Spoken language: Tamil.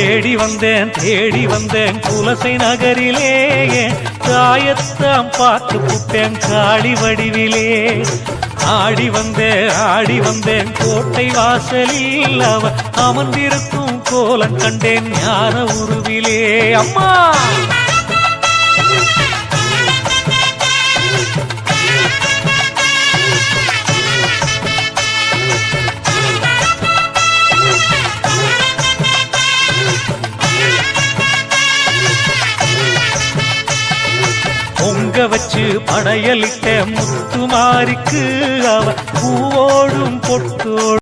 தேடி வந்தேன் குலசை நகரிலே தாயத்தாம் பார்த்து புட்டேன் காளி வடிவிலே ஆடி வந்தேன் கோட்டை வாசலில் அவ அமர்ந்திருக்கும் கோலம் கண்டேன் ஞான உருவிலே அம்மா பொங்க வச்சு படையலிட்ட முத்துமாரிக்கு அவ பூவோடும் பொட்டோடும்